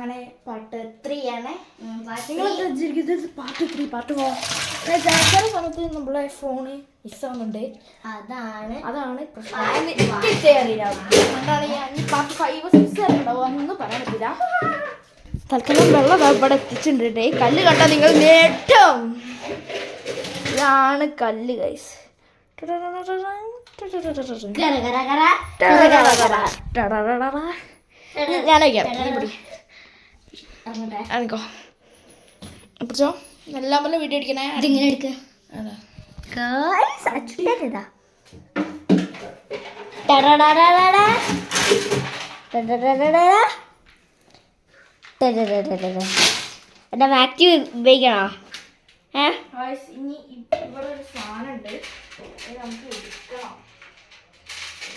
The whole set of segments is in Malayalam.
അങ്ങനെ പാർട്ട് 3 ആണ്. നിങ്ങൾ പാർട്ട് 3 പാർട്ട് 4 ചില സമയത്ത് നമ്മളെ ഫോണ് മിസ്സാവുന്നുണ്ട്. അതാണ് പ്രശ്നം. അറിയില്ല അതുകൊണ്ടാണ് ഞാൻ പാർട്ട് 5 6 ഉണ്ടാവുക എന്നൊന്നും പറയാൻ പറ്റില്ല. തൽക്കാലം വെള്ളം ഇവിടെ എത്തിച്ചിട്ടുണ്ട്. ഈ കല്ല് കണ്ടാൽ നിങ്ങൾ നേട്ടം. ഇതാണ് കല്ല് ഗൈസ്. ഞാനോ പിടിച്ചോ. എല്ലാം പോലെ വീഡിയോ അടിക്കണേ. അതിങ്ങനെ എടുക്ക. എന്റെ വാക്യൂം ഉപയോഗിക്കണോ? ഇനി ഇവിടെ ഒരു സാധനം ഉണ്ട്, നമുക്ക് എടുക്കണം.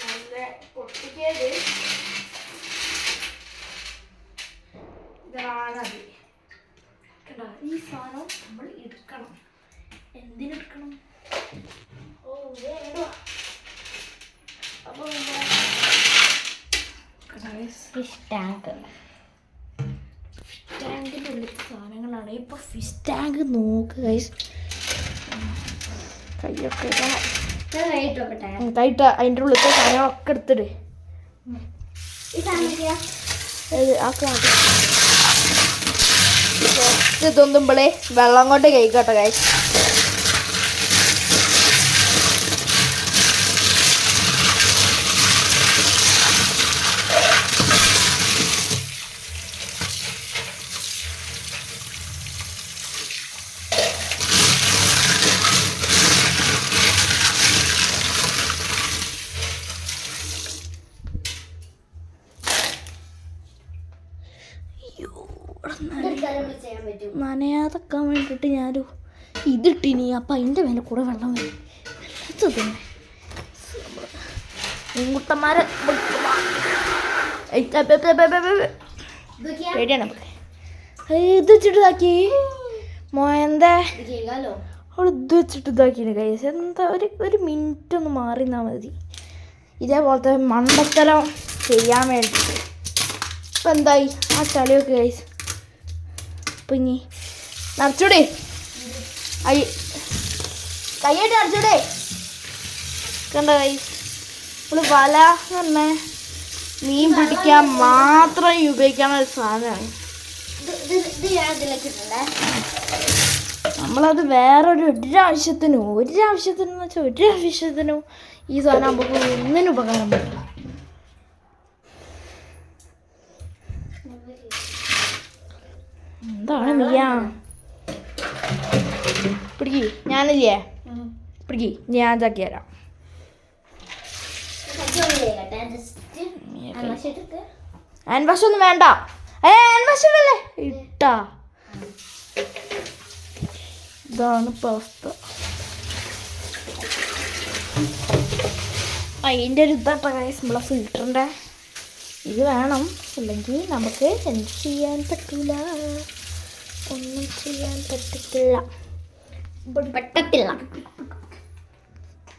നല്ല പൊട്ടിക്കത് ഇതാണത്. ഈ സാധനം നമ്മൾ എടുക്കണം. എന്തിനെടുക്കണം? അപ്പോൾ ഫിഷ് ടാങ്ക്. ടാങ്കിൻ്റെ ഉള്ളിൽ സാധനങ്ങളാണ്. ഇപ്പോൾ ഫിഷ് ടാങ്ക് നോക്ക് ഗൈസ്. കൈയൊക്കെ കൈയിട്ട് അതിൻ്റെ ഉള്ളിലത്തെ സാധനങ്ങളൊക്കെ എടുത്തിട്ട് തോന്നുമ്പോളേ വെള്ളം കൊണ്ട് കഴിക്കട്ടെ ഗൈസ്. നനയാതെക്കാൻ വേണ്ടിയിട്ട് ഞാനൊരു ഇതിട്ടിനി. അപ്പം അതിൻ്റെ മേലെ കൂടെ വെള്ളം വരും. മീൻകുട്ടന്മാരെ പേടിയാണ് നമുക്ക്. ഇത് വെച്ചിട്ട് ഇതാക്കി മോയന്തേ അവൾ ഇത് വെച്ചിട്ട് ഇതാക്കിന് കൈസ്. എന്താ ഒരു മിനിറ്റ് ഒന്ന് മാറി നിന്നാൽ മതി ഇതേപോലത്തെ മണ്ടത്തരം ചെയ്യാൻ വേണ്ടിയിട്ട്. ഇപ്പം എന്തായി ആ ചളിയൊക്കെ കൈസ്. അപ്പം ഇനി നിറച്ചൂടെ കൈയായിട്ട് നിറച്ചൂടെ. കണ്ട കൈസ്, നമ്മൾ വല എന്ന് പറഞ്ഞാൽ മീൻ പിടിക്കാൻ മാത്രം ഉപയോഗിക്കാനുള്ള ഒരു സാധനമാണ്. നമ്മളത് വേറൊരു ഒരാവശ്യത്തിനും ഈ സാധനം നമുക്ക് ഒന്നിനും ഉപകാരം പറ്റില്ല. എന്താണ് നീയാ പിടിക്കി? ഞാനില്ലേ പിടിക്കി, ഞാൻ ഇതാക്കി തരാം. ആൻവാശൊന്നും വേണ്ട. ആൻവാശല്ലേ ഇട്ടാ. ഇതാണ് ഇപ്പം അവസ്ഥ. അതിൻ്റെ ഒരു ഇതാട്ടോ ഗൈസ് നമ്മളെ ഫിൽറ്ററിൻ്റെ ഇത് വേണം. അല്ലെങ്കിൽ നമുക്ക് എന്ത് ചെയ്യാൻ പറ്റില്ല, ഒന്നും ചെയ്യാൻ പറ്റത്തില്ല.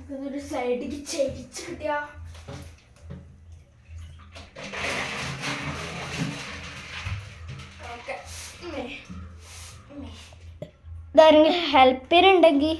ഇതൊരു സൈഡിൽ ചെരിച്ച് കിട്ടിയ ഹെൽപ്പ് ഉണ്ടെങ്കിൽ